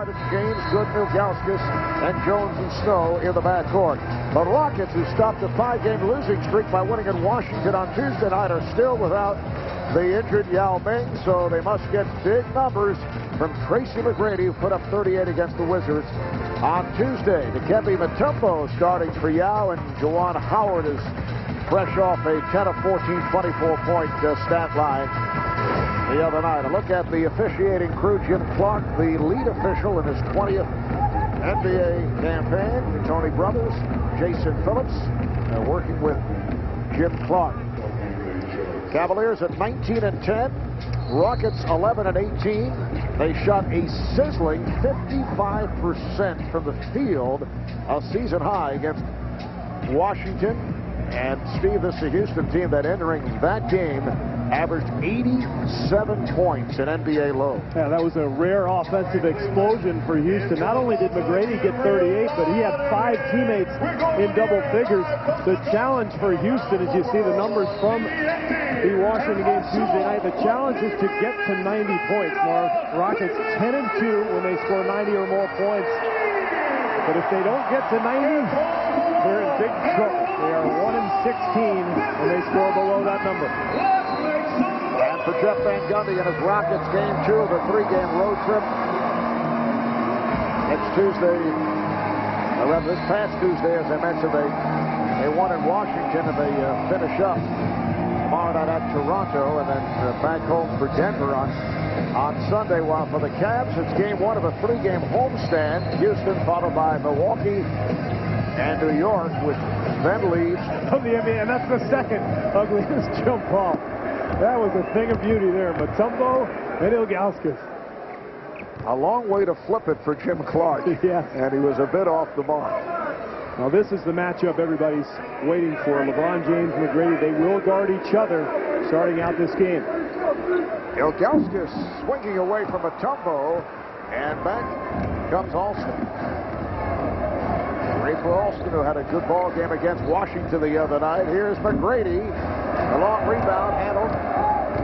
James, Good, Ilgauskas, and Jones and Snow in the backcourt. The Rockets, who stopped a 5-game losing streak by winning in Washington on Tuesday night, are still without the injured Yao Ming, so they must get big numbers from Tracy McGrady, who put up 38 against the Wizards on Tuesday. Dikembe Mutombo starting for Yao, and Juwan Howard is fresh off a 10 of 14, 24-point stat line the other night. A look at the officiating crew. Jim Clark, the lead official in his 20th NBA campaign. Tony Brothers, Jason Phillips, working with Jim Clark. Cavaliers at 19 and 10. Rockets 11 and 18. They shot a sizzling 55% from the field, a season high against Washington. And Steve, this is a Houston team that entering that game averaged 87 points in NBA low. Yeah, that was a rare offensive explosion for Houston. Not only did McGrady get 38, but he had 5 teammates in double figures. The challenge for Houston, as you see the numbers from the Washington game Tuesday night, the challenge is to get to 90 points. Mark, Rockets 10 and 2 when they score 90 or more points. But if they don't get to 90, they're in big trouble. They are 1 and 16 when they score below that number. And for Jeff Van Gundy and his Rockets, game 2 of a 3-game road trip. Next Tuesday, or rather this past Tuesday, as I mentioned, they won in Washington, and they finish up tomorrow night at Toronto, and then back home for Denver on Sunday. While for the Cavs, it's game 1 of a 3-game homestand. Houston followed by Milwaukee and New York, which then leaves of the NBA, and that's the second ugliest jump ball. That was a thing of beauty there. Mutombo and Ilgauskas. A long way to flip it for Jim Clark. Yes. And he was a bit off the mark. Now this is the matchup everybody's waiting for. LeBron James and McGrady, they will guard each other starting out this game. Ilgauskas swinging away from Mutombo, and back comes Alston. Great for Alston, who had a good ball game against Washington the other night. Here's McGrady. A long rebound handled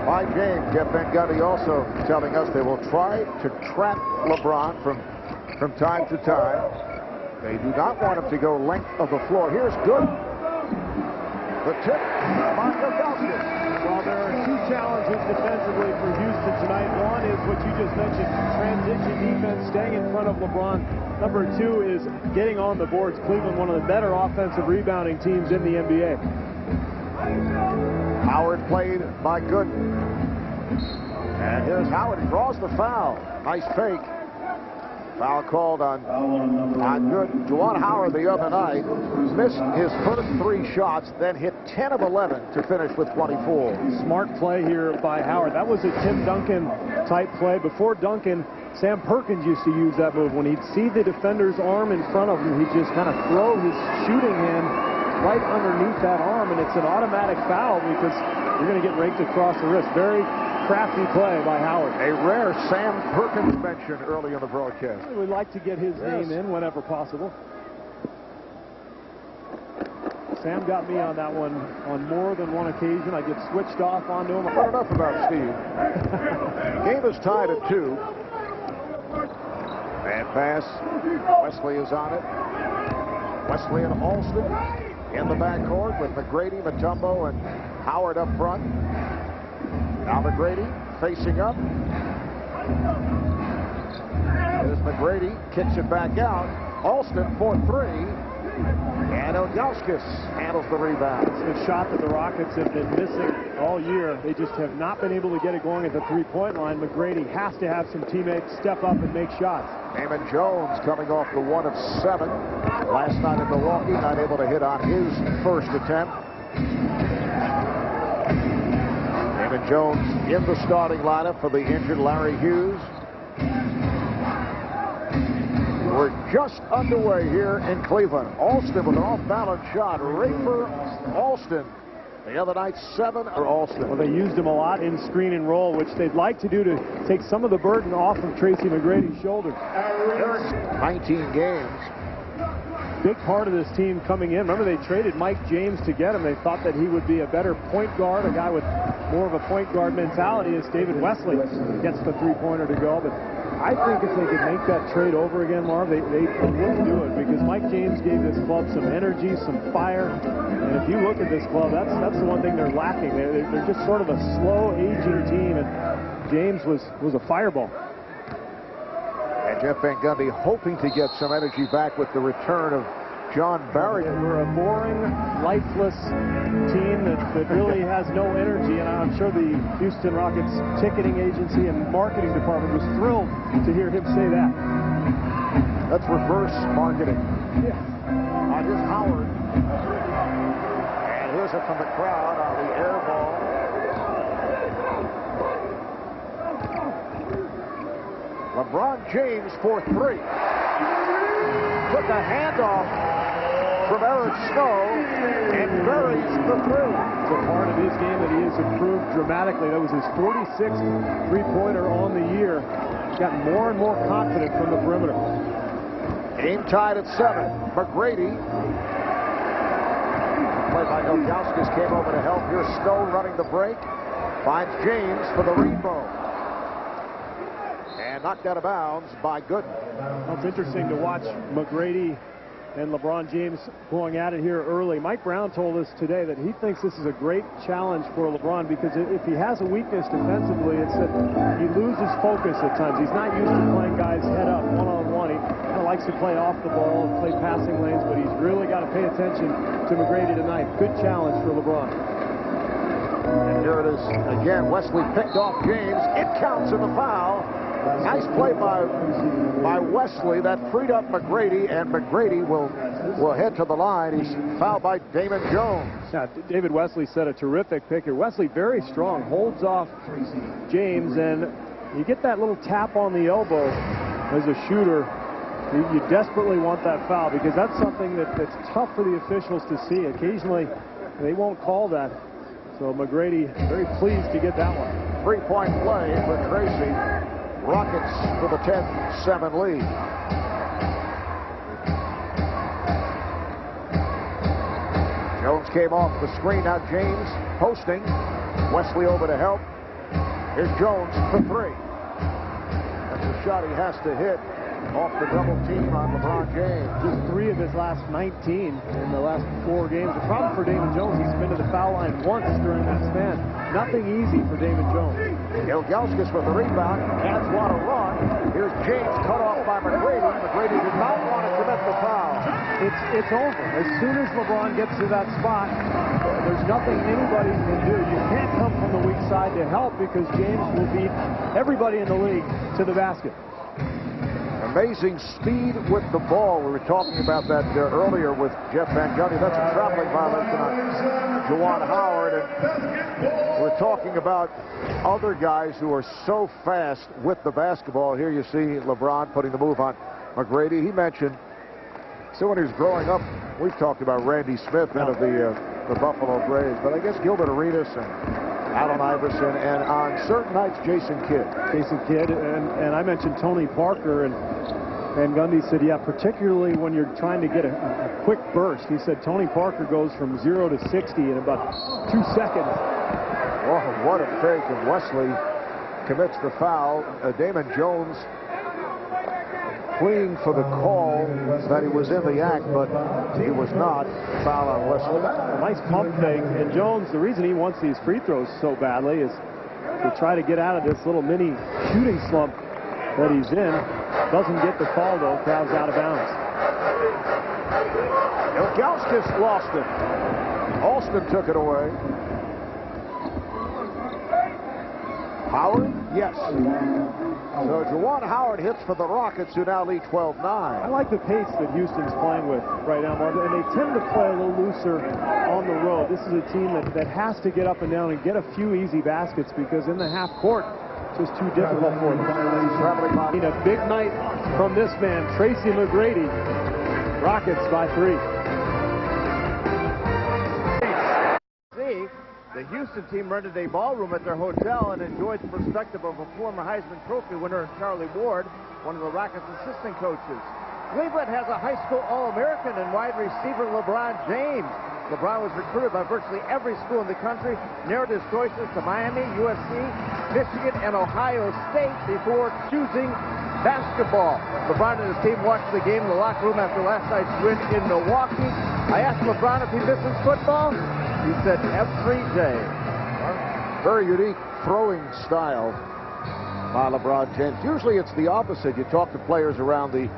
by James. Jeff Van Gundy also telling us they will try to trap LeBron from time to time. They do not want him to go length of the floor. Here's Good. The tip by Ilgauskas. Well, there are 2 challenges defensively for Houston tonight. One is what you just mentioned, transition defense, staying in front of LeBron. Number 2 is getting on the boards. Cleveland, one of the better offensive rebounding teams in the NBA. Howard played by Good. And here's Howard. He draws the foul. Nice fake. Foul called on Good. Juwan Howard the other night missed his first 3 shots, then hit 10 of 11 to finish with 24. Smart play here by Howard. That was a Tim Duncan type play. Before Duncan, Sam Perkins used to use that move. When he'd see the defender's arm in front of him, he'd just kind of throw his shooting hand right underneath that arm, and it's an automatic foul because you're going to get raked across the wrist. Very crafty play by Howard. A rare Sam Perkins mention early in the broadcast. We'd like to get his name in whenever possible. Sam got me on that one on more than one occasion. I get switched off onto him. Not enough about Steve. Game is tied at 2. And pass. Wesley is on it. Wesley and Alston in the backcourt with McGrady, Mutombo, and Howard up front. Now McGrady facing up. There's McGrady, kicks it back out. Alston for 3. And Ilgauskas handles the rebound. It's a shot that the Rockets have been missing all year. They just have not been able to get it going at the 3-point line. McGrady has to have some teammates step up and make shots. Damon Jones coming off the 1 of 7 last night in Milwaukee, not able to hit on his first attempt. Damon Jones in the starting lineup for the injured Larry Hughes. We're just underway here in Cleveland. Alston with an off-balance shot. Rafer Alston. The other night, 7 for Alston. Well, they used him a lot in screen and roll, which they'd like to do to take some of the burden off of Tracy McGrady's shoulders. 19 games. Big part of this team coming in. Remember, they traded Mike James to get him. They thought that he would be a better point guard, a guy with more of a point guard mentality as David Wesley gets the 3-pointer to go. But I think if they could make that trade over again, Marv, they wouldn't do it because Mike James gave this club some energy, some fire. And if you look at this club, that's the one thing they're lacking. They're just sort of a slow, aging team, and James was a fireball. And Jeff Van Gundy hoping to get some energy back with the return of John Barry. We're a boring, lifeless team that really has no energy, and I'm sure the Houston Rockets ticketing agency and marketing department was thrilled to hear him say that. That's reverse marketing. Yeah. Here's Howard. And here's it from the crowd on the air ball. LeBron James for three. Took a handoff from Eric Snow and buries the three. It's a part of his game that he has improved dramatically. That was his 46th three-pointer on the year. He's gotten more and more confident from the perimeter. Game tied at 7. McGrady. Play by Ilgauskas came over to help. Here's Snow running the break. Finds James for the rainbow. And knocked out of bounds by Gooden. Well, it's interesting to watch McGrady and LeBron James going at it here early. Mike Brown told us today that he thinks this is a great challenge for LeBron because if he has a weakness defensively, it's that he loses focus at times. He's not used to playing guys head up, one-on-one. He kind of likes to play off the ball and play passing lanes, but he's really got to pay attention to McGrady tonight. Good challenge for LeBron. And here it is again. Wesley picked off James. It counts in the foul. Nice play by Wesley. That freed up McGrady, and McGrady will head to the line. He's fouled by Damon Jones. Yeah, David Wesley set a terrific pick here. Wesley very strong, holds off James, and you get that little tap on the elbow as a shooter. You desperately want that foul because that's something that's tough for the officials to see. Occasionally, they won't call that. So McGrady very pleased to get that one. 3-point play for Tracy. Rockets for the 10-7 lead. Jones came off the screen. Now James posting. Wesley over to help. Here's Jones for three. That's a shot he has to hit off the double team on LeBron James. Just 3 of his last 19 in the last 4 games. The problem for Damon Jones, he's been to the foul line once during that span. Nothing easy for Damon Jones. Ilgauskas with the rebound. Cats want to run. Here's James cut off by McGrady. McGrady did not want to commit the foul. It's over. As soon as LeBron gets to that spot, there's nothing anybody can do. You can't come from the weak side to help because James will beat everybody in the league to the basket. Amazing speed with the ball. We were talking about that earlier with Jeff Van Gundy. That's a traveling violation on Juwan Howard. And we're talking about other guys who are so fast with the basketball. Here you see LeBron putting the move on McGrady. He mentioned, so when he was growing up, we've talked about Randy Smith and of the Buffalo Braves, but I guess Gilbert Arenas and Allen Iverson, and on certain nights, Jason Kidd. And I mentioned Tony Parker, and Van Gundy said, yeah, particularly when you're trying to get a quick burst. He said Tony Parker goes from 0 to 60 in about 2 seconds. Oh, what a fake, and Wesley commits the foul. Damon Jones pleading for the call that he was in the act, but he was not. Foul on Wesley. A nice pump fake, and Jones, the reason he wants these free throws so badly is to try to get out of this little mini shooting slump that he's in. Doesn't get the call, though. Crowd's out of bounds. Ilgauskas lost it. Alston took it away. Howard? Yes. So Juwan Howard hits for the Rockets, who now lead 12-9. I like the pace that Houston's playing with right now, Marvin, and they tend to play a little looser on the road. This is a team that has to get up and down and get a few easy baskets because in the half court, it's just too difficult for them. A big night from this man, Tracy McGrady. Rockets by 3. The Houston team rented a ballroom at their hotel and enjoyed the perspective of a former Heisman Trophy winner, Charlie Ward, one of the Rockets' assistant coaches. Cleveland has a high school All-American and wide receiver LeBron James. LeBron was recruited by virtually every school in the country, narrowed his choices to Miami, USC, Michigan, and Ohio State before choosing basketball. LeBron and his team watched the game in the locker room after last night's win in Milwaukee. I asked LeBron if he misses football. He said every day. Very unique throwing style by LeBron James. Usually it's the opposite. You talk to players around the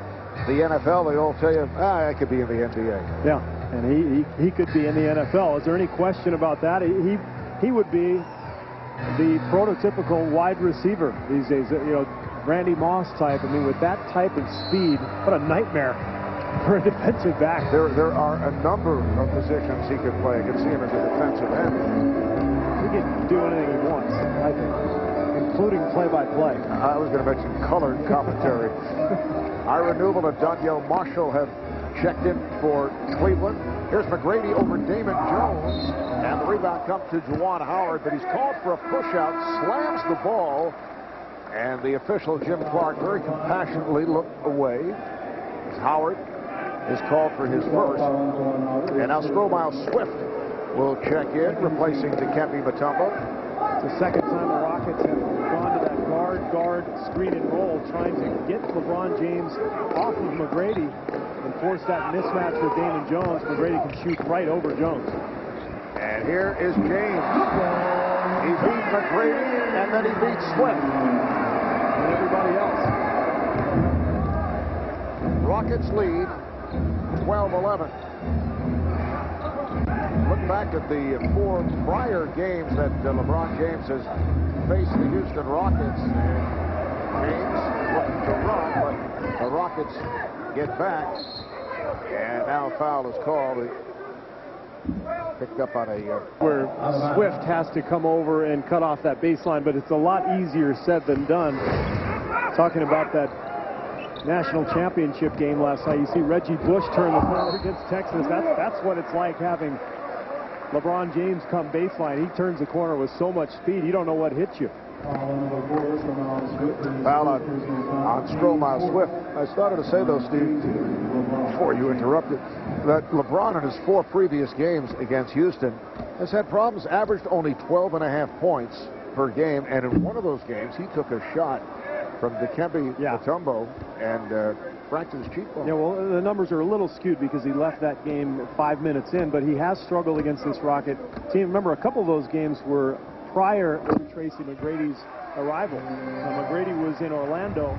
NFL, they all tell you, I could be in the NBA. Yeah, and he could be in the NFL. Is there any question about that? He would be the prototypical wide receiver these days. You know, Randy Moss type. I mean, with that type of speed, what a nightmare for a defensive back. There are a number of positions he could play. I could see him as a defensive end. He can do anything he wants, I think, including play-by-play. I was going to mention colored commentary. Ira Newble and Donyell Marshall have checked in for Cleveland. Here's McGrady over Damon Jones. And the rebound comes to Juwan Howard, but he's called for a push-out, slams the ball, and the official, Jim Clark, very compassionately looked away as Howard is called for his first. And now Stromile Swift will check in, replacing Dikembe Mutombo. It's the second time the Rockets have gone to that guard, screen and roll, trying to get LeBron James off of McGrady and force that mismatch with Damon Jones. McGrady can shoot right over Jones. And here is James. He beat McGrady, and then he beat Swift. And everybody else. Rockets lead 12-11. Look back at the 4 prior games that LeBron James has faced the Houston Rockets. James looking to run, but the Rockets get back. And now a foul is called. Picked up on a... where Swift has to come over and cut off that baseline, but it's a lot easier said than done. Talking about that national championship game last night, you see Reggie Bush turn the corner against Texas. That's what it's like having LeBron James come baseline. He turns the corner with so much speed, you don't know what hits you. Foul on Stromile Swift. I started to say, though, Steve, before you interrupted, that LeBron in his 4 previous games against Houston has had problems, averaged only 12.5 points per game, and in one of those games he took a shot from Dikembe Mutombo and fractured his cheekbone. Yeah, well, the numbers are a little skewed because he left that game 5 minutes in, but he has struggled against this Rocket team. Remember, a couple of those games were prior to Tracy McGrady's arrival. McGrady was in Orlando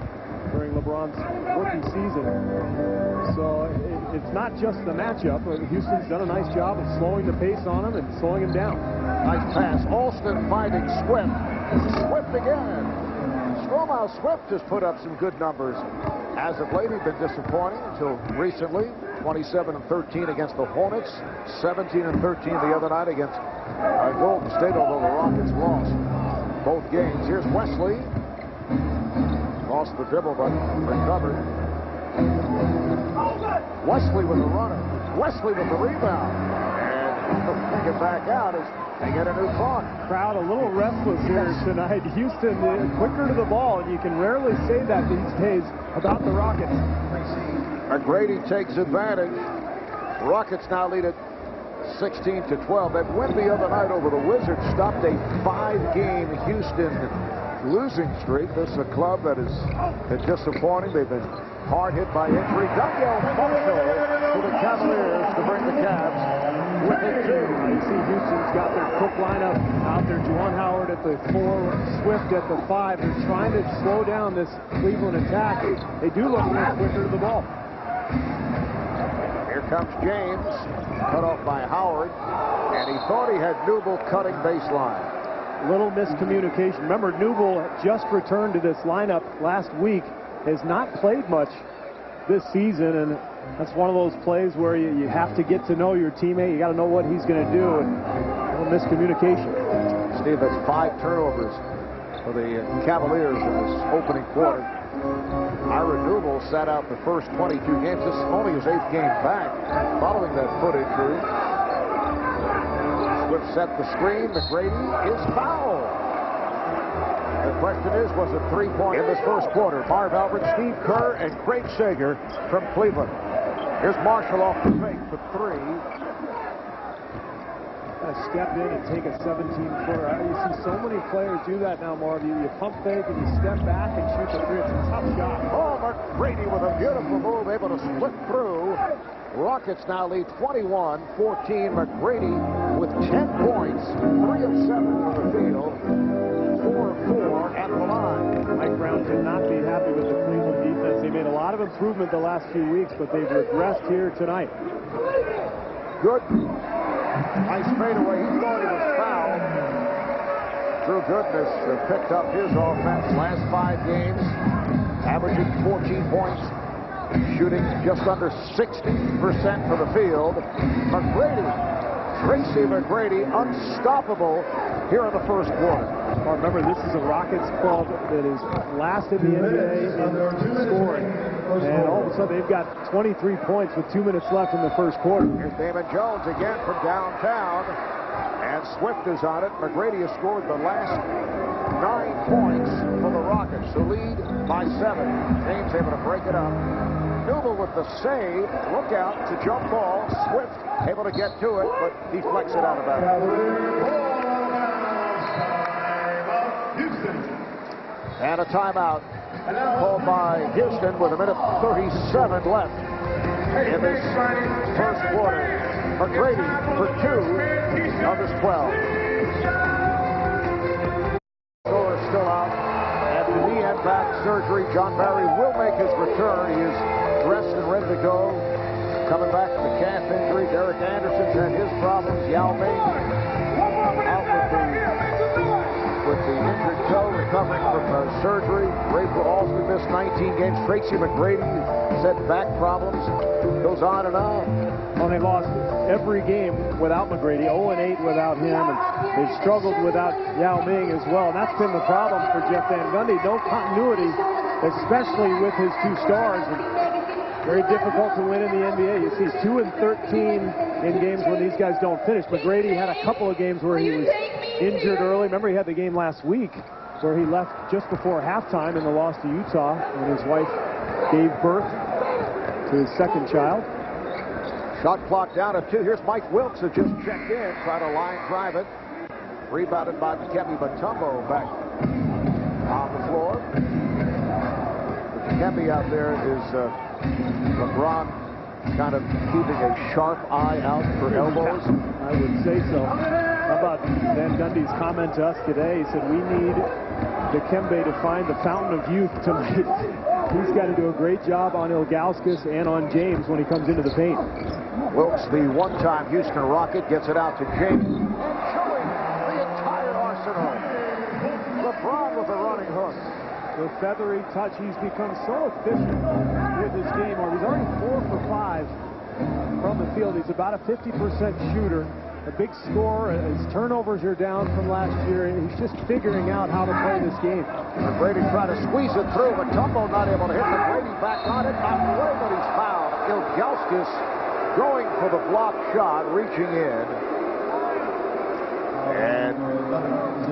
during LeBron's rookie season. So it's not just the matchup. Houston's done a nice job of slowing the pace on him and slowing him down. Nice pass. Alston finding Swift. Swift again. Stromile Swift has put up some good numbers. As of late, he's been disappointing until recently. 27-13 against the Hornets. 17-13 the other night against Golden State, although the Rockets lost both games. Here's Wesley. Lost the dribble, but recovered. Wesley with the runner. Wesley with the rebound. And he'll take it back out as they get a new clock. Crowd a little restless here tonight. Houston quicker to the ball, and you can rarely say that these days about the Rockets. McGrady takes advantage. Rockets now lead it 16-12. That win the other night over the Wizards stopped a 5-game Houston losing streak. This is a club that has been disappointing. They've been hard hit by injury. Donyell Marshall to the Cavaliers to bring the Cavs within 2. You see Houston's got their quick lineup out there. Juwan Howard at the 4, Swift at the 5. They're trying to slow down this Cleveland attack. They do look a little quicker to the ball. Here comes James, cut off by Howard, and he thought he had Newble cutting baseline. Little miscommunication. Remember, Newble just returned to this lineup last week, has not played much this season, and that's one of those plays where you have to get to know your teammate. You got to know what he's going to do, and a little miscommunication. Steve, that's 5 turnovers for the Cavaliers in this opening quarter. Ira Newble sat out the first 22 games. This is only his 8th game back following that foot injury. Swift set the screen. McGrady is fouled. The question is, was it 3-point in this first quarter? Marv Albert, Steve Kerr, and Craig Sager from Cleveland. Here's Marshall off the fake for 3. step in and take a 17-footer. You see so many players do that now, Marv. You pump fake and you step back and shoot the three. It's a tough shot. Oh, McGrady with a beautiful move, able to split through. Rockets now lead 21-14. McGrady with 10 points, 3 of 7 from the field, 4 of 4 at the line. Mike Brown could not be happy with the Cleveland defense. They made a lot of improvement the last few weeks, but they've regressed here tonight. Good. Nice fadeaway. He thought he was fouled. Drew Goodness picked up his offense last 5 games, averaging 14 points, shooting just under 60% from the field. McGrady, Tracy McGrady, unstoppable here in the first quarter. Well, remember, this is a Rockets club that is last in the NBA in scoring. And all of a sudden, they've got 23 points with 2 minutes left in the first quarter. Here's Damon Jones again from downtown. And Swift is on it. McGrady has scored the last 9 points for the Rockets, who lead by 7. James able to break it up. Newell with the save. Look out to jump ball. Swift able to get to it, but deflects it out of bounds. And a timeout called by Houston with 1:37 left in this first quarter. McGrady for 2 of his 12. Scorer still out. After knee and back surgery, John Barry will make his return. He is dressed and ready to go. Coming back from the calf injury. Derek Anderson's had his problems. Yao Ming out with the injured toe, recovering from surgery. Rafer Alston missed 19 games. Tracy McGrady said back problems. Goes on and on. Well, they lost every game without McGrady, 0-8 without him, and they've struggled without Yao Ming as well. And that's been the problem for Jeff Van Gundy. No continuity, especially with his 2 stars. And very difficult to win in the NBA. You see 2-13 in games when these guys don't finish. McGrady had a couple of games where he was injured early. Remember, he had the game last week where he left just before halftime in the loss to Utah when his wife gave birth to his second child. Shot clock down to 2. Here's Mike Wilkes, who just checked in, try to line drive it. Rebounded by Dikembe Mutombo back on the floor. Dikembe out there is LeBron kind of keeping a sharp eye out for elbows. I would say so. How about Van Gundy's comment to us today? He said, we need Dikembe to find the fountain of youth tonight. He's got to do a great job on Ilgauskas and on James when he comes into the paint. Wilkes, the one-time Houston Rocket, gets it out to James. And showing the entire arsenal. LeBron with a running hook. The feathery touch, he's become so efficient with his game. He's already 4 for 5 from the field. He's about a 50% shooter, a big scorer. His turnovers are down from last year, and he's just figuring out how to play this game. McGrady trying to squeeze it through, but Mutombo not able to hit. McGrady back on it, knocked away, but he's fouled. Ilgauskas going for the block shot, reaching in. And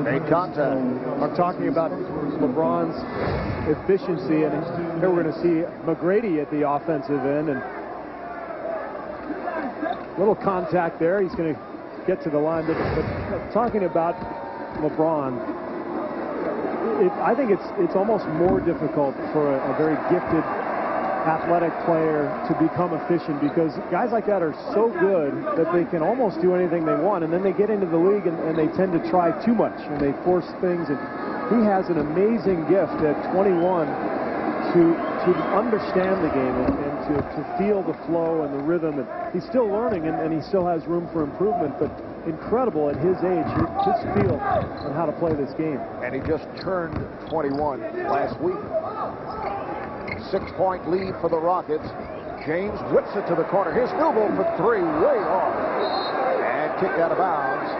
made contact. I'm talking about LeBron's efficiency, and here we're going to see McGrady at the offensive end, and little contact there. He's going to get to the line, but talking about LeBron, I think it's almost more difficult for a very gifted athletic player to become efficient, because guys like that are so good that they can almost do anything they want, and then they get into the league and they tend to try too much and they force things. And he has an amazing gift at 21 to understand the game and to feel the flow and the rhythm. And he's still learning, and he still has room for improvement, but incredible at his age, his feel on how to play this game. And he just turned 21 last week. 6-point lead for the Rockets. James whips it to the corner. Here's Newell for 3, way off. And kicked out of bounds.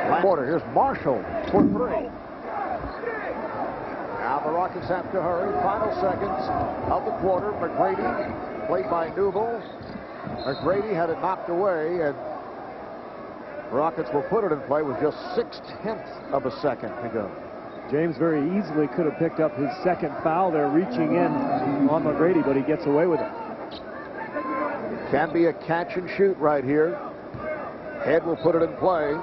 Last quarter. Here's Marshall for 3. Now the Rockets have to hurry. Final seconds of the quarter. McGrady, played by Newell. McGrady had it knocked away, and the Rockets will put it in play with just 0.6 of a second to go. James very easily could have picked up his second foul there, reaching in on McGrady, but he gets away with it. Can be a catch and shoot right here. Head will put it in play.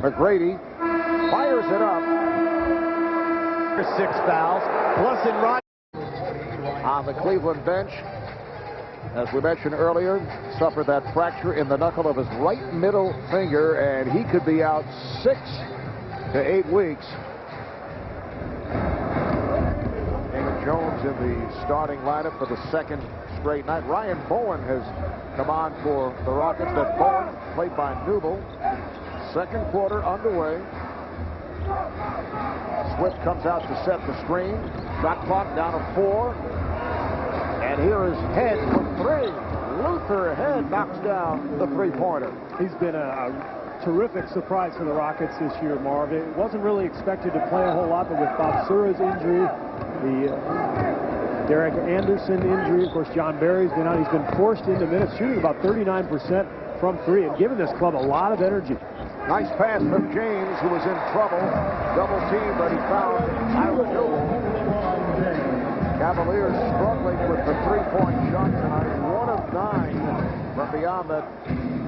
McGrady fires it up. 6 fouls, plus in Rod On the Cleveland bench, as we mentioned earlier, suffered that fracture in the knuckle of his right middle finger, and he could be out 6 to 8 weeks. Damon Jones in the starting lineup for the second straight night. Ryan Bowen has come on for the Rockets. That Bowen, played by Newble. Second quarter underway. Swift comes out to set the screen. Shot clock down to 4. And here is Head for 3. Luther Head knocks down the three-pointer. He's been a terrific surprise for the Rockets this year, Marv. It wasn't really expected to play a whole lot, but with Bob Sura's injury, the Derek Anderson injury, of course, John Barry's been out. He's been forced into minutes, shooting about 39% from 3 and giving this club a lot of energy. Nice pass from James, who was in trouble. Double team, but he found Ira Newell. Cavaliers struggling with the three-point shot tonight. 1 of 9 from beyond that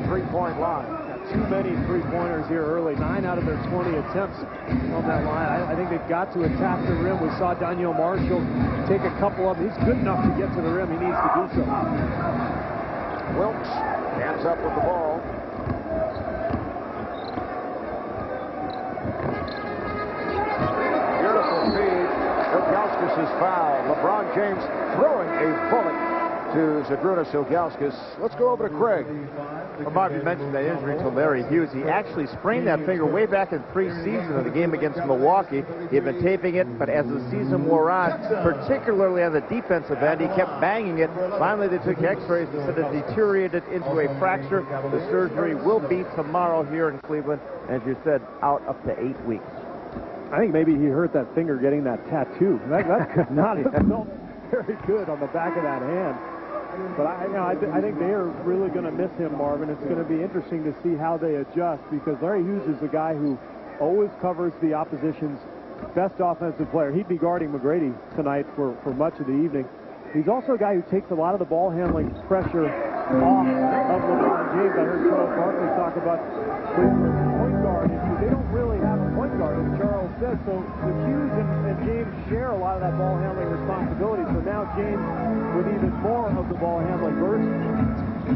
three-point line. Got too many three-pointers here early. 9 out of their 20 attempts on that line. I think they've got to attack the rim. We saw Daniel Marshall take a couple of them. He's good enough to get to the rim. He needs to do so. Wilkes hands up with the ball. Beautiful feed. Ilgauskas is fouled. LeBron James throwing a bullet to Zydrunas Ilgauskas. Let's go over to Craig. Well, Bob, you mentioned that injury to Larry Hughes. He actually sprained that finger way back in preseason of the game against Milwaukee. He had been taping it, but as the season wore on, particularly on the defensive end, he kept banging it. Finally, they took x-rays and said it deteriorated into a fracture. The surgery will be tomorrow here in Cleveland. As you said, out up to 8 weeks. I think maybe he hurt that finger getting that tattoo. That could not have felt very good on the back of that hand. But I think they are really going to miss him, Marvin. It's going to be interesting to see how they adjust, because Larry Hughes is a guy who always covers the opposition's best offensive player. He'd be guarding McGrady tonight for much of the evening. He's also a guy who takes a lot of the ball handling pressure off of LeBron James. I heard Charles Barkley talk about Cleveland's point guard issue. They don't really have a point guard, as Charles said. So the Hughes and James share a lot of that ball handling responsibility. So now James with even more of the ball handling burden. And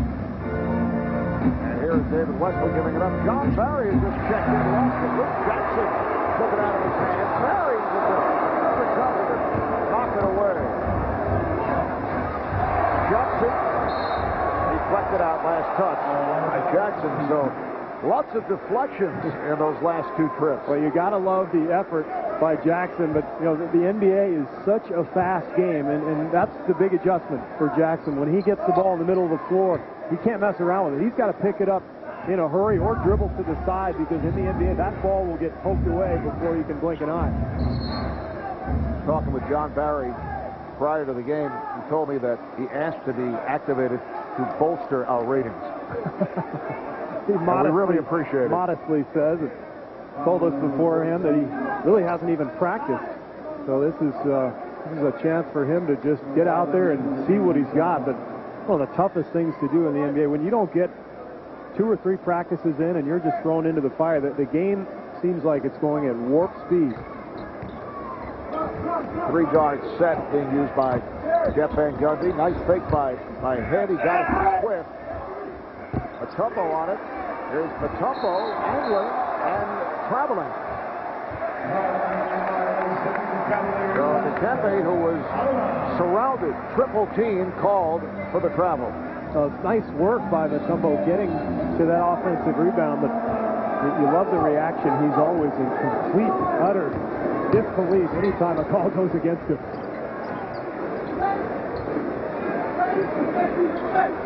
here is David Wesley giving it up. John Barry has just checked in. Lost it. Luke Jackson took it out of his hand. Barry with the recovery to knock it away. Johnson deflected out last touch by Jackson. So lots of deflections in those last 2 trips. Well, you got to love the effort by Jackson, but you know the NBA is such a fast game, and that's the big adjustment for Jackson. When he gets the ball in the middle of the floor, he can't mess around with it. He's got to pick it up in a hurry or dribble to the side, because in the NBA that ball will get poked away before you can blink an eye. Talking with John Barry prior to the game, he told me that he asked to be activated to bolster our ratings. He we really appreciate it. Modestly says, it told us beforehand that he really hasn't even practiced. So this is a chance for him to just get out there and see what he's got. But one of the toughest things to do in the NBA, when you don't get 2 or 3 practices in and you're just thrown into the fire, the game seems like it's going at warp speed. 3-guard set being used by Jeff Van Gundy. Nice fake by Head. He got it to Swift. Matumbo on it. Here's Matumbo angling and traveling. So Dikembe, who was surrounded, triple team, called for the travel. Nice work by Matumbo getting to that offensive rebound, but you love the reaction. He's always in complete, utter disbelief anytime a call goes against him.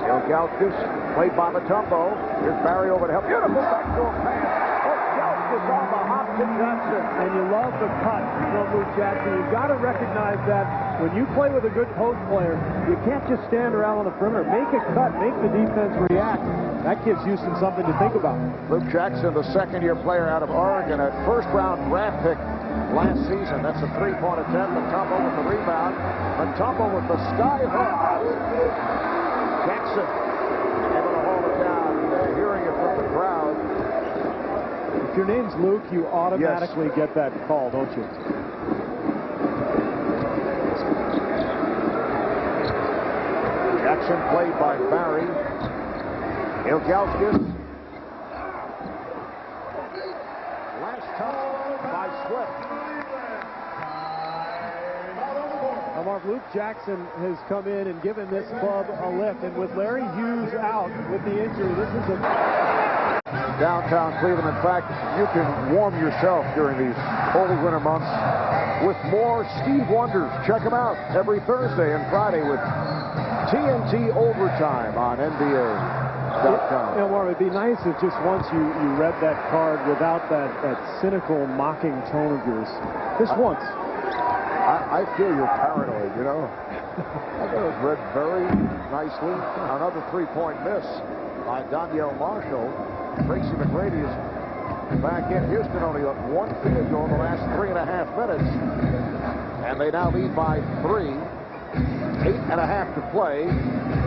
Ilgauskas played by Matumbo. Here's Barry over to help. Beautiful backdoor pass. Ilgauskas on the hop to Jackson. And you love the cut from Luke Jackson. You've got to recognize that when you play with a good post player, you can't just stand around on the perimeter. Make a cut. Make the defense react. That gives Houston something to think about. Luke Jackson, the second-year player out of Oregon, a first-round draft pick last season. That's a 3-point attempt. Matumbo with the rebound. Matumbo with the sky hook. Jackson able to hold it down. They're hearing it from the crowd. your name's Luke, you automatically get that call, don't you? Jackson played by Barry. Ilgauskas. Last touch by Swift. Now, Mark, Luke Jackson has come in and given this club a lift, and with Larry Hughes out with the injury, this is a... Downtown Cleveland. In fact, you can warm yourself during these cold winter months with more Steve Wonders. Check them out every Thursday and Friday with TNT Overtime on NBA.com. You know, Mark, it'd be nice if just once you read that card without that cynical, mocking tone of yours. Just once. I feel you're paranoid, you know. I thought it was read very nicely. Another three-point miss by Donyell Marshall. Tracy McGrady is back in. Houston only up one field goal in the last 3.5 minutes. And they now lead by 3. 8.5 to play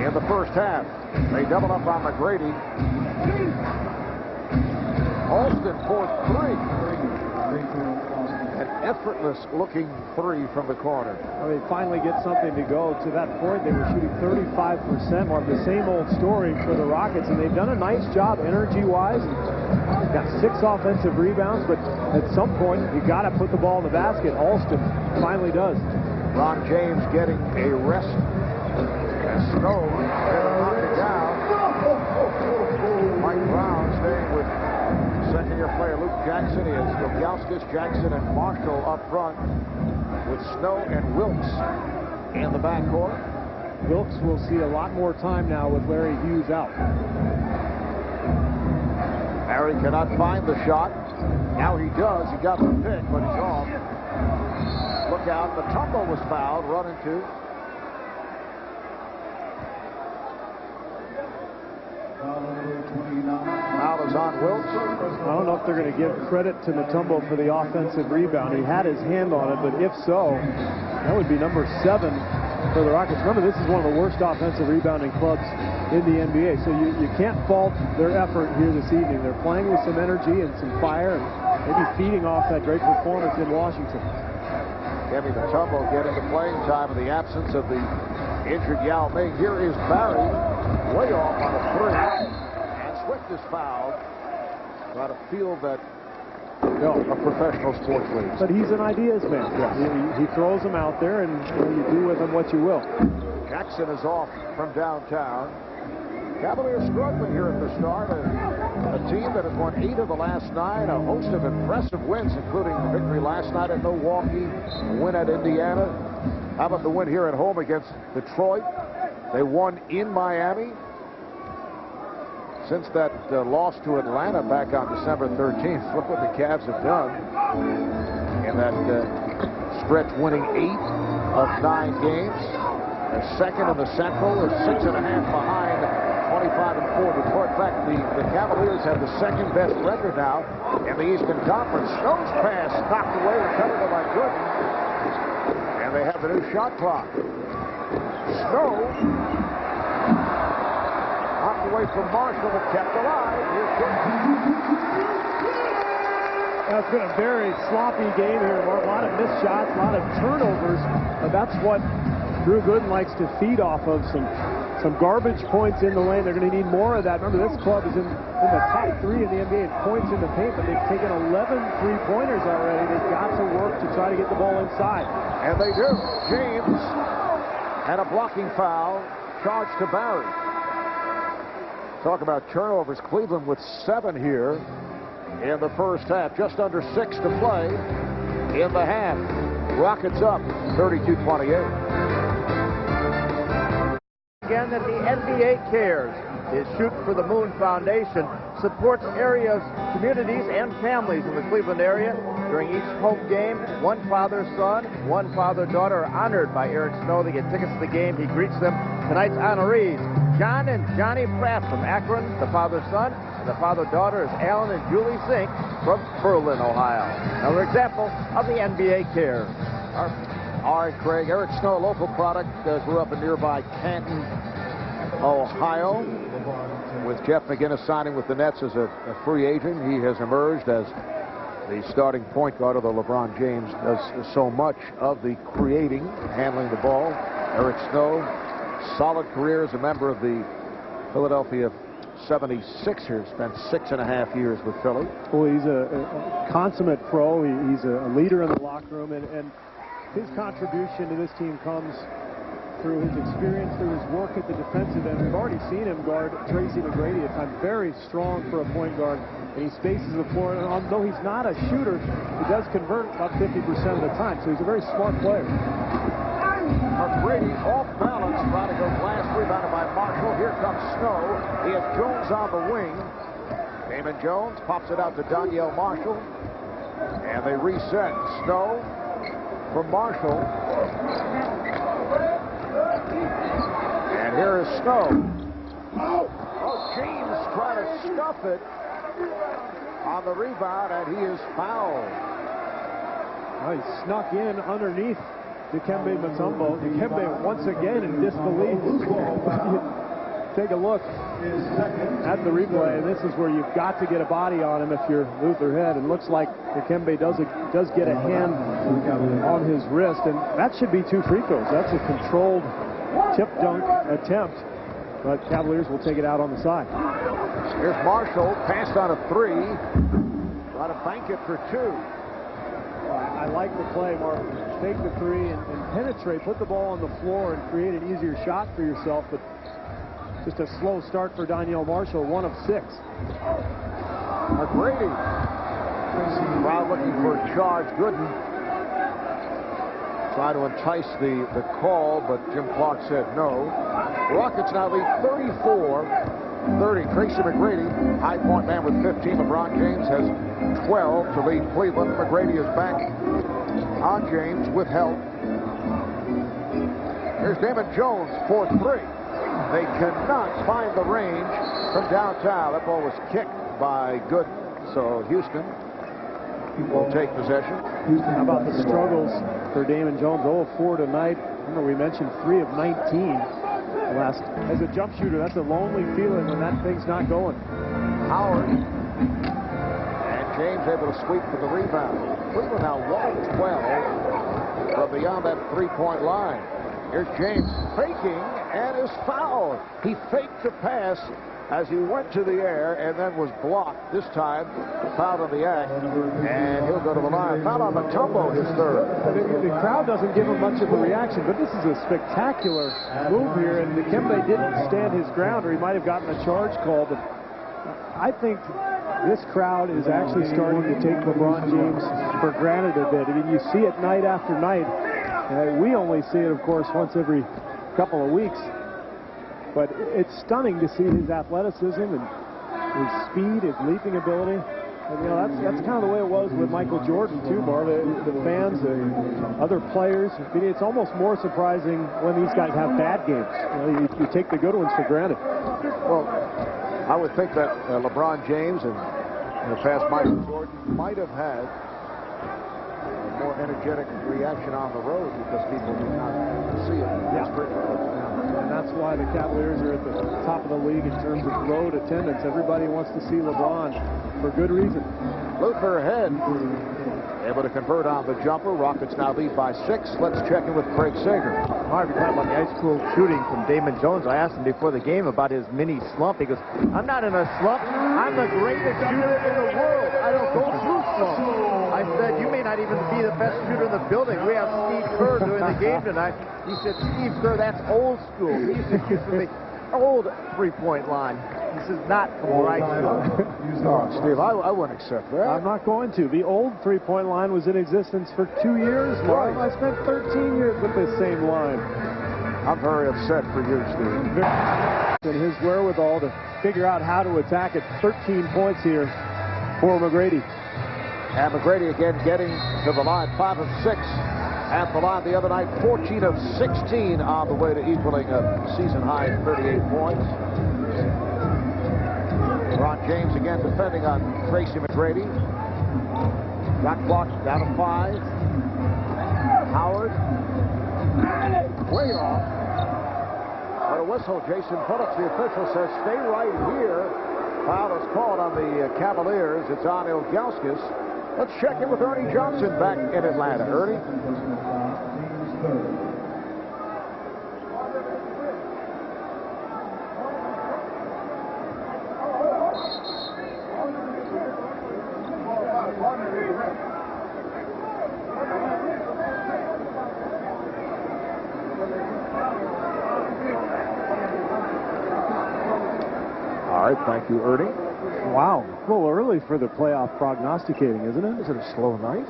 in the first half. They double up on McGrady. Alston for 3. An effortless-looking 3 from the corner. Well, they finally get something to go. To that point, they were shooting 35%. Mark, the same old story for the Rockets, and they've done a nice job energy-wise. Got 6 offensive rebounds, but at some point, you got to put the ball in the basket. Alston finally does. Ron James getting a rest. And Snow knocked it down. Mike Brown staying with second-year player Luke Jackson. He has Ilgauskas, Jackson, and Marshall up front with Snow and Wilkes in the backcourt. Wilkes will see a lot more time now with Larry Hughes out. Harry cannot find the shot. Now he does. He got the pick, but he's off. Look out. The Tumble was fouled. Run into. Foul is on Wilkes. I don't know if they're going to give credit to Mutombo for the offensive rebound. He had his hand on it, but if so, that would be number 7 for the Rockets. Remember, this is one of the worst offensive rebounding clubs in the NBA, so you can't fault their effort here this evening. They're playing with some energy and some fire, and maybe feeding off that great performance in Washington. Kevin Mutombo getting the playing time in the absence of the injured Yao Ming. Here is Barry, way off on a 3. And Swift is fouled. Got a field that a professional sports league. But he's an ideas man. Yeah. He throws them out there, and you do with them what you will. Jackson is off from downtown. Cavaliers struggling here at the start. A team that has won 8 of the last 9. A host of impressive wins, including the victory last night at Milwaukee, a win at Indiana. How about the win here at home against Detroit? They won in Miami. Since that loss to Atlanta back on December 13th, look what the Cavs have done in that stretch, winning 8 of 9 games. They're second in the Central. They're 6.5 behind 25-4 Detroit. In fact, the Cavaliers have the second best record now in the Eastern Conference. Snow's pass knocked away, recovered by Gooden. And they have the new shot clock. Snow knocked away from Marshall, but kept alive. Here's Gooden. That's been a very sloppy game here. A lot of missed shots, a lot of turnovers. But that's what Drew Gooden likes to feed off of, some garbage points in the lane. They're going to need more of that. Remember, this club is in the top 3 in the NBA in points in the paint, but they've taken 11 3-pointers already. They've got to work to try to get the ball inside. And they do. James and a blocking foul charged to Barry. Talk about turnovers. Cleveland with 7 here in the first half. Just under 6 to play in the half. Rockets up 32-28. Again, that the NBA cares. Is Shoot for the Moon Foundation supports areas, communities, and families in the Cleveland area. During each home game, one father-son, one father-daughter are honored by Eric Snow. They get tickets to the game. He greets them. Tonight's honorees, John and Johnny Pratt from Akron, the father-son, and the father-daughter is Alan and Julie Zink from Berlin, Ohio. Another example of the NBA cares. All right, Craig. Eric Snow, local product, grew up in nearby Canton. And Ohio. With Jeff McGinnis signing with the Nets as a free agent, he has emerged as the starting point guard, although LeBron James does so much of the creating, handling the ball. Eric Snow, solid career as a member of the Philadelphia 76ers, spent 6.5 years with Philly. Well, he's a consummate pro. He's a leader in the locker room, and his contribution to this team comes through his experience, through his work at the defensive end. We've already seen him guard Tracy McGrady at times. Very strong for a point guard, and he spaces the floor. And although he's not a shooter, he does convert about 50% of the time, so he's a very smart player. McGrady off balance, trying to go glass, rebounded by Marshall. Here comes Snow. He has Jones on the wing. Damon Jones pops it out to Donyell Marshall, and they reset. Snow from Marshall. And here is Snow. Oh, James trying to stuff it on the rebound, and he is fouled. Well, he snuck in underneath Dikembe Mutombo. Dikembe once again in disbelief. Take a look at the replay, and this is where you've got to get a body on him if you're Luther Head. And looks like Dikembe does get a hand on his wrist, and that should be 2 free throws. That's a controlled tip dunk attempt, but Cavaliers will take it out on the side. Here's Marshall, passed on a 3. Try to bank it for 2. I like the play, Mark. Take the 3 and penetrate, put the ball on the floor and create an easier shot for yourself, but just a slow start for Donyell Marshall, 1 of 6. McGrady. Crowd looking for a charge. Gooden tried to entice the call, but Jim Clark said no. Rockets now lead 34-30. Tracy McGrady, high point man with 15. LeBron James has 12 to lead Cleveland. McGrady is back on James with help. Here's Damon Jones for 3. They cannot find the range from downtown. That ball was kicked by Gooden, so Houston will take possession. How about the struggles for Damon Jones? 0 of 4 tonight. Remember, we mentioned 3 of 19 last. As a jump shooter, that's a lonely feeling when that thing's not going. Howard and James able to sweep for the rebound. Cleveland now 1 of 12 from beyond that 3-point line. Here's James faking and is fouled. He faked the pass as he went to the air and then was blocked. This time, fouled on the act, and he'll go to the line. Foul on Mutombo, his 3rd. The crowd doesn't give him much of a reaction, but this is a spectacular move here, and Dikembe didn't stand his ground, or he might have gotten a charge call. But I think this crowd is actually starting to take LeBron James for granted a bit. I mean, you see it night after night. We only see it, of course, once every couple of weeks. But it's stunning to see his athleticism and his speed, his leaping ability. And, you know, that's kind of the way it was with Michael Jordan, too, Marv. The fans, the other players. It's almost more surprising when these guys have bad games. You know, you take the good ones for granted. Well, I would think that LeBron James and in the past Michael Jordan might have had a more energetic reaction on the road because people did not see it as frequently. And that's why the Cavaliers are at the top of the league in terms of road attendance. Everybody wants to see LeBron for good reason. Luther Head able to convert on the jumper. Rockets now lead by 6. Let's check in with Craig Sager. Harvey, talking about the high school shooting from Damon Jones. I asked him before the game about his mini slump. He goes, I'm not in a slump. I'm the greatest shooter in the world. I don't go through slumps. I said, you may not even be the best shooter in the building. We have Steve Kerr doing the game tonight. He said, Steve Kerr, that's old school. He used to shoot from the old 3-point line. This is not from right school. Steve, I wouldn't accept that. I'm not going to. The old 3-point line was in existence for 2 years, Mark. I spent 13 years with this same line. I'm very upset for you, Steve. And his wherewithal to figure out how to attack it. 13 points here for McGrady. And McGrady again getting to the line. 5 of 6 at the line the other night. 14 of 16 on the way to equaling a season-high 38 points. LeBron James again defending on Tracy McGrady. Shot clock down to 5. Howard. Way off. But a whistle. Jason Phillips, the official, says stay right here. Foul is called on the Cavaliers. It's on Ilgauskas. Let's check in with Ernie Johnson back in Atlanta. Ernie? All right, thank you, Ernie. Wow, a little early for the playoff prognosticating, isn't it? Is it a slow night?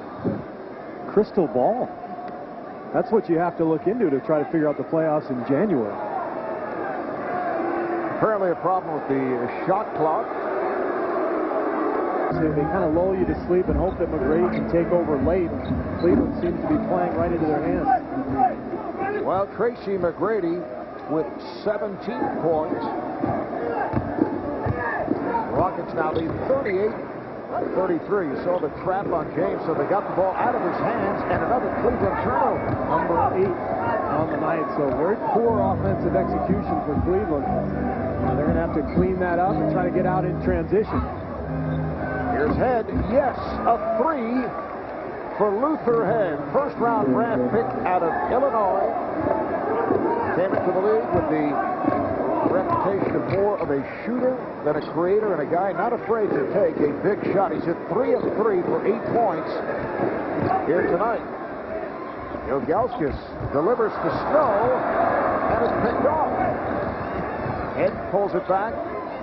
Crystal ball. That's what you have to look into to try to figure out the playoffs in January. Apparently a problem with the shot clock. So they kind of lull you to sleep and hope that McGrady can take over late. Cleveland seems to be playing right into their hands. Well, Tracy McGrady with 17 points. Rockets now lead 38-33. You saw the trap on James, so they got the ball out of his hands, and another Cleveland turnover. Number 8 on the night, so very poor offensive execution for Cleveland. They're going to have to clean that up and try to get out in transition. Here's Head. Yes, a 3 for Luther Head. First-round draft pick out of Illinois. Came into the league with the reputation of more of a shooter than a creator, and a guy not afraid to take a big shot. He's hit 3 of 3 for 8 points here tonight. Ilgauskas delivers to Snow and is picked off. Head pulls it back.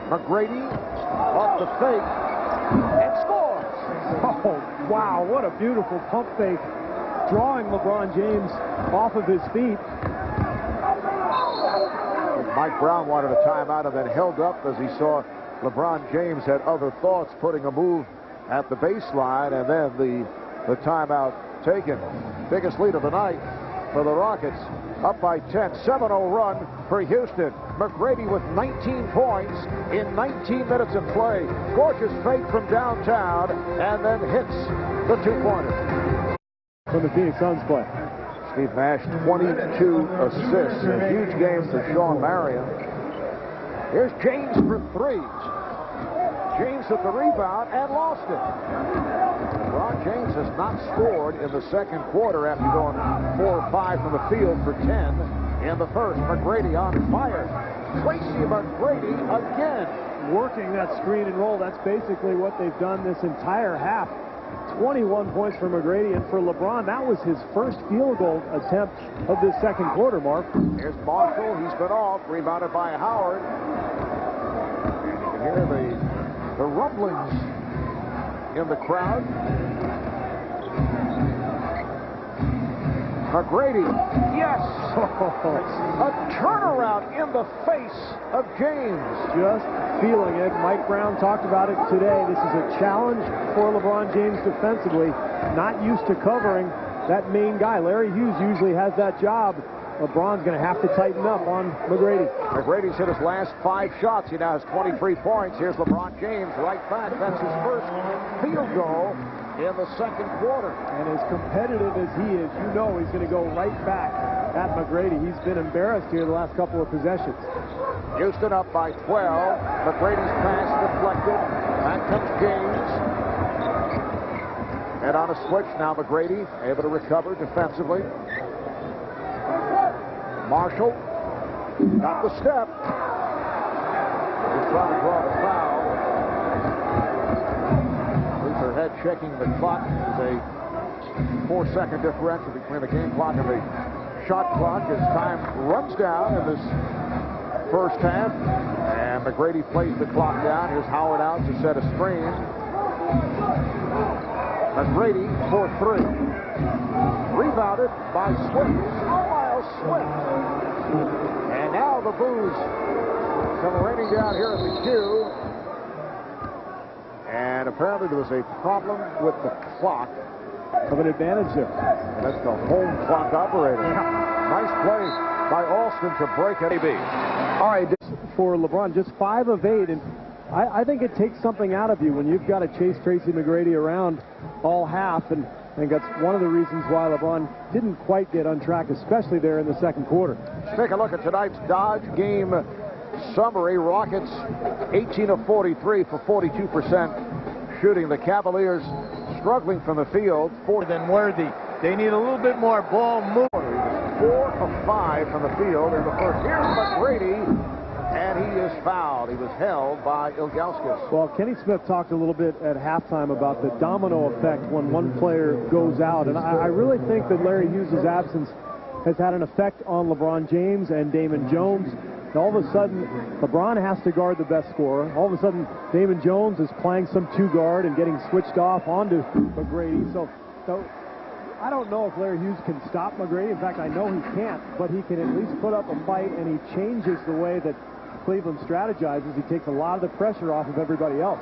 McGrady off the fake and scores. Oh, wow, what a beautiful pump fake, drawing LeBron James off of his feet. Mike Brown wanted a timeout and then held up as he saw LeBron James had other thoughts, putting a move at the baseline, and then the timeout taken. Biggest lead of the night for the Rockets, up by 10. 7-0 run for Houston. McGrady with 19 points in 19 minutes of play. Gorgeous fake from downtown, and then hits the two-pointer. From the Phoenix Suns play. Steve Nash, 22 assists. A huge game for Sean Marion. Here's James for 3. James with the rebound and lost it. LeBron James has not scored in the second quarter after going 4 or 5 from the field for 10 in the first. McGrady on fire. Tracy McGrady again. Working that screen and roll. That's basically what they've done this entire half. 21 points for McGrady, and for LeBron, that was his first field goal attempt of this second quarter, Mark. Here's Marshall. He's been off. Rebounded by Howard. And you can hear the rumblings in the crowd. McGrady, yes! A turnaround in the face of James. Just feeling it. Mike Brown talked about it today. This is a challenge for LeBron James defensively. Not used to covering that main guy. Larry Hughes usually has that job. LeBron's going to have to tighten up on McGrady. McGrady's hit his last 5 shots. He now has 23 points. Here's LeBron James right back. That's his first field goal in the second quarter. And as competitive as he is, you know he's going to go right back at McGrady. He's been embarrassed here the last couple of possessions. Houston up by 12. McGrady's pass deflected. Back comes James. And on a switch now, McGrady able to recover defensively. Marshall got the step. He's trying to draw the foul. Luther Head checking the clock. There's a 4-second differential between the game clock and the shot clock as time runs down in this first half. And McGrady plays the clock down. Here's Howard out to set a screen. McGrady for 3. Rebounded by Swift. Swift. And now the boos come raining down here at the Q. And apparently there was a problem with the clock. Of an advantage there. And that's the home clock operator. Nice play by Alston to break it. All right, for LeBron, just 5 of 8. And I think it takes something out of you when you've got to chase Tracy McGrady around all half. And I think that's one of the reasons why LeBron didn't quite get on track, especially there in the second quarter. Take a look at tonight's Dodge game summary. Rockets 18 of 43 for 42% shooting. The Cavaliers struggling from the field. More than worthy. They need a little bit more ball movement. 4 of 5 from the field in the first. Here's McGrady, and he is fouled. He was held by Ilgauskas. Well, Kenny Smith talked a little bit at halftime about the domino effect when one player goes out, and I really think that Larry Hughes' absence has had an effect on LeBron James and Damon Jones. And all of a sudden, LeBron has to guard the best scorer. All of a sudden, Damon Jones is playing some two-guard and getting switched off onto McGrady. So I don't know if Larry Hughes can stop McGrady. In fact, I know he can't, but he can at least put up a fight, and he changes the way that Cleveland strategizes. He takes a lot of the pressure off of everybody else.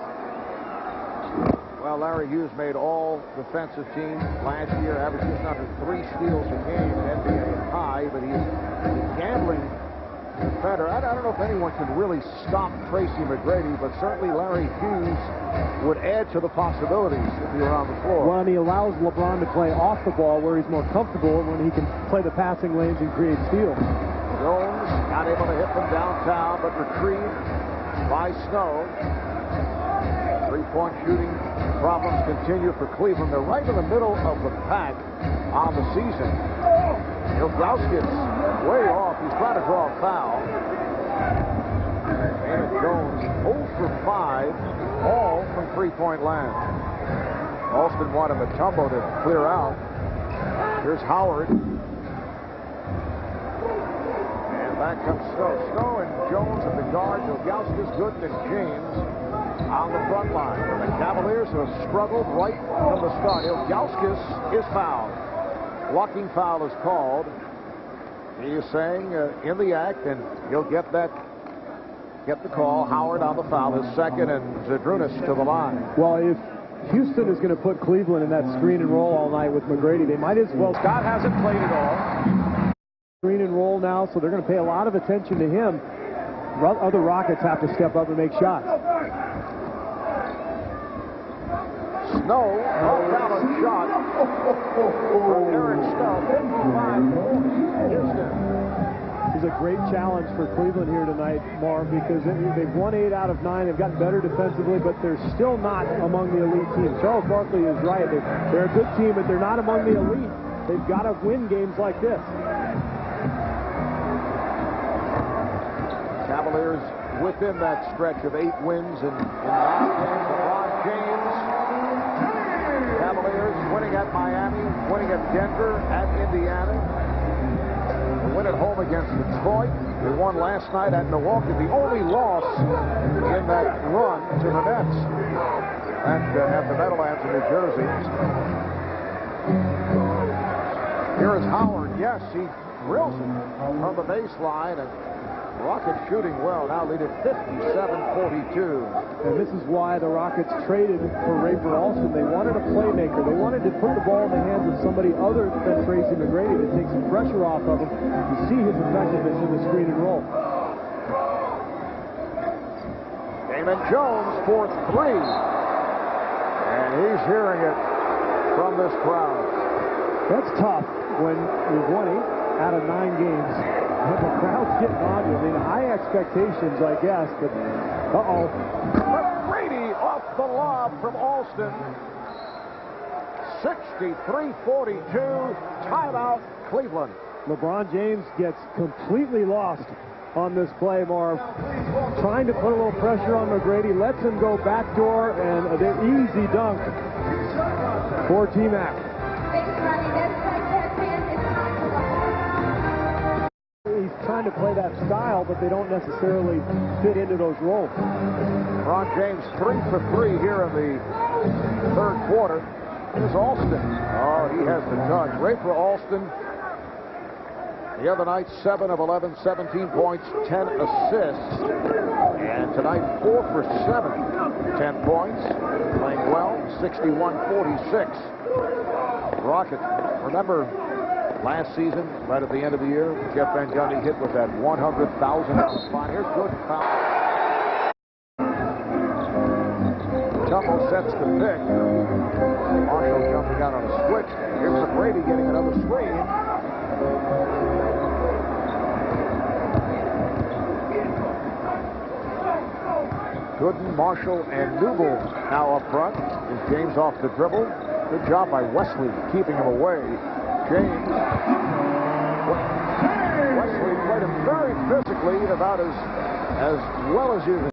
Well, Larry Hughes made all defensive teams last year, averaged just under 3 steals a game, NBA high, but he's a gambling defender. I don't know if anyone can really stop Tracy McGrady, but certainly Larry Hughes would add to the possibilities if he were on the floor. Well, and he allows LeBron to play off the ball where he's more comfortable when he can play the passing lanes and create steals. Jones not able to hit them downtown, but retrieved by Snow. Three-point shooting problems continue for Cleveland. They're right in the middle of the pack on the season. Ilgauskas way off. He's trying to draw a foul. And Jones 0 for 5, all from three-point land. Alston wanted Mutombo to clear out. Here's Howard. Back comes Snow. Snow and Jones at the guards. Ilgauskas, Gooden, and James on the front line. And the Cavaliers who have struggled right from the start. Ilgauskas is fouled. Blocking foul is called. He is saying in the act, and he'll get the call. Howard on the foul, his second, and Zydrunas to the line. Well, if Houston is going to put Cleveland in that screen and roll all night with McGrady, they might as well. Scott hasn't played at all. Screen and roll now, so they're going to pay a lot of attention to him. Other Rockets have to step up and make shots. Snow, off-balance shot from Eric Snow. 55 points. Houston. It's a great challenge for Cleveland here tonight, Marv, because they've won 8 out of 9. They've gotten better defensively, but they're still not among the elite teams. Charles Barkley is right. They're a good team, but they're not among the elite. They've got to win games like this. Cavaliers within that stretch of 8 wins in 9 games. LeBron James. Cavaliers winning at Miami, winning at Denver, at Indiana. They win at home against Detroit. They won last night at Milwaukee. The only loss in that run to the Nets at the Meadowlands in New Jersey. Here is Howard. Yes, he drills it from the baseline, and Rockets shooting well, now leading 57-42. And this is why the Rockets traded for Rafer Alston. They wanted a playmaker. They wanted to put the ball in the hands of somebody other than Tracy McGrady to take some pressure off of him. You see his effectiveness in the screen and roll. Damon Jones for 3. And he's hearing it from this crowd. That's tough when you've won 8 out of 9 games. But the crowd's getting on you. I mean, high expectations, I guess, but McGrady off the lob from Alston. 63-42. Timeout, Cleveland. LeBron James gets completely lost on this play, Marv. Trying to put a little pressure on McGrady. Lets him go backdoor, and the easy dunk for T-Mac. He's trying to play that style, but they don't necessarily fit into those roles. LeBron James 3 for 3 here in the third quarter. Here's Alston. Oh, he has the touch. Rafer Alston, the other night, 7 of 11, 17 points, 10 assists. And tonight, 4 for 7, 10 points. Playing well, 61-46. Rockets, remember last season, right at the end of the year, Jeff Van Gundy hit with that 100,000 fine. Here's good foul. Tumble sets the pick. Marshall jumping out on a switch. Here's Brady getting another screen. Gooden, Marshall, and Newble now up front. Is James off the dribble? Good job by Wesley keeping him away. James. Wesley played him very physically, about as well as you can